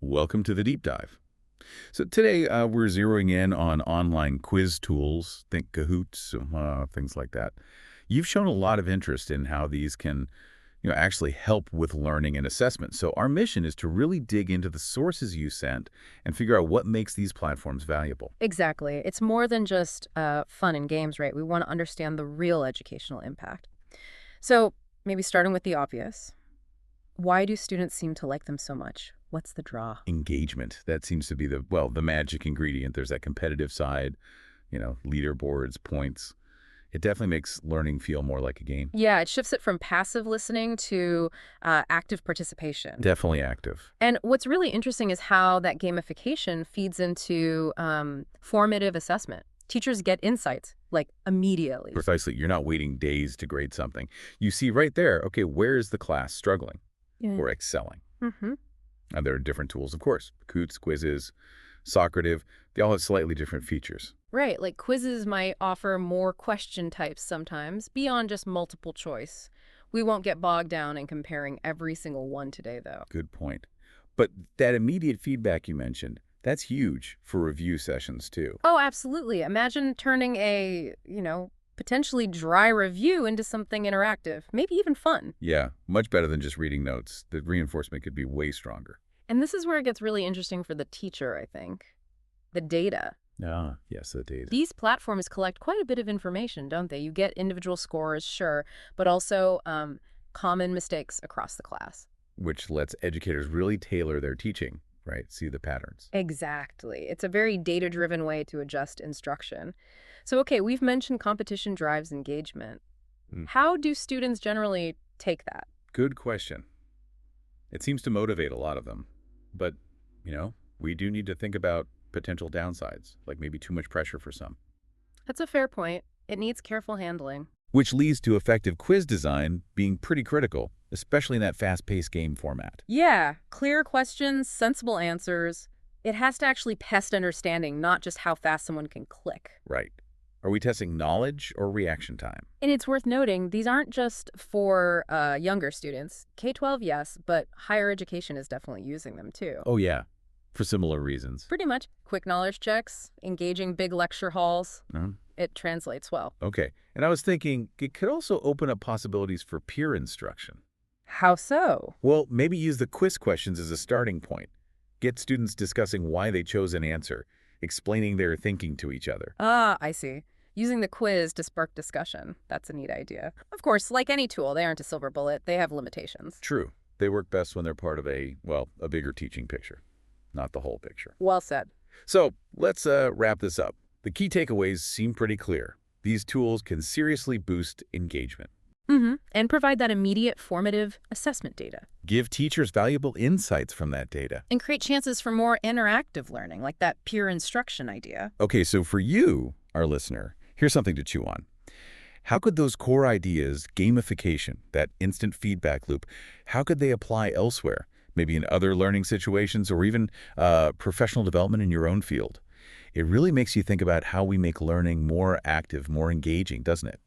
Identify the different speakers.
Speaker 1: Welcome to the Deep Dive. So today we're zeroing in on online quiz tools, think Kahoot, things like that. You've shown a lot of interest in how these can actually help with learning and assessment. So our mission is to really dig into the sources you sent and figure out what makes these platforms valuable.
Speaker 2: Exactly. It's more than just fun and games, right? We want to understand the real educational impact. So maybe starting with the obvious. Why do students seem to like them so much? What's the draw?
Speaker 1: Engagement. That seems to be the magic ingredient. There's that competitive side, leaderboards, points. It definitely makes learning feel more like a game.
Speaker 2: Yeah, it shifts it from passive listening to active participation.
Speaker 1: Definitely active.
Speaker 2: And what's really interesting is how that gamification feeds into formative assessment. Teachers get insights, like, immediately.
Speaker 1: Precisely. You're not waiting days to grade something. You see right there, okay, where is the class struggling or excelling?
Speaker 2: Mm-hmm.
Speaker 1: And there are different tools, of course. Kahoot, Quizizz, Socrative, they all have slightly different features.
Speaker 2: Right, like Quizizz might offer more question types sometimes, beyond just multiple choice. We won't get bogged down in comparing every single one today, though.
Speaker 1: Good point. But that immediate feedback you mentioned, that's huge for review sessions, too.
Speaker 2: Oh, absolutely. Imagine turning a, potentially dry review into something interactive, maybe even fun.
Speaker 1: Yeah, much better than just reading notes. The reinforcement could be way stronger.
Speaker 2: And this is where it gets really interesting for the teacher, I think. The data.
Speaker 1: Ah, yes, the data.
Speaker 2: These platforms collect quite a bit of information, don't they? You get individual scores, sure, but also common mistakes across the class.
Speaker 1: Which lets educators really tailor their teaching, right? See the patterns.
Speaker 2: Exactly. It's a very data-driven way to adjust instruction. So, okay, we've mentioned competition drives engagement. How do students generally take that?
Speaker 1: Good question. It seems to motivate a lot of them. But, we do need to think about potential downsides, like maybe too much pressure for some.
Speaker 2: That's a fair point. It needs careful handling.
Speaker 1: Which leads to effective quiz design being pretty critical, especially in that fast-paced game format.
Speaker 2: Yeah, clear questions, sensible answers. It has to actually test understanding, not just how fast someone can click.
Speaker 1: Right. Are we testing knowledge or reaction time?
Speaker 2: And it's worth noting, these aren't just for younger students. K-12, yes, but higher education is definitely using them too.
Speaker 1: Oh, yeah. For similar reasons.
Speaker 2: Pretty much. Quick knowledge checks, engaging big lecture halls.
Speaker 1: Uh-huh.
Speaker 2: It translates well.
Speaker 1: Okay. And I was thinking it could also open up possibilities for peer instruction.
Speaker 2: How so?
Speaker 1: Well, maybe use the quiz questions as a starting point. Get students discussing why they chose an answer, explaining their thinking to each other.
Speaker 2: Ah, I see. Using the quiz to spark discussion. That's a neat idea. Of course, like any tool, they aren't a silver bullet. They have limitations.
Speaker 1: True. They work best when they're part of a bigger teaching picture, not the whole picture.
Speaker 2: Well said.
Speaker 1: So let's wrap this up. The key takeaways seem pretty clear. These tools can seriously boost engagement.
Speaker 2: And provide that immediate formative assessment data.
Speaker 1: Give teachers valuable insights from that data.
Speaker 2: And create chances for more interactive learning, like that peer instruction idea.
Speaker 1: Okay, so for you, our listener, here's something to chew on. How could those core ideas, gamification, that instant feedback loop, how could they apply elsewhere? Maybe in other learning situations or even professional development in your own field. It really makes you think about how we make learning more active, more engaging, doesn't it?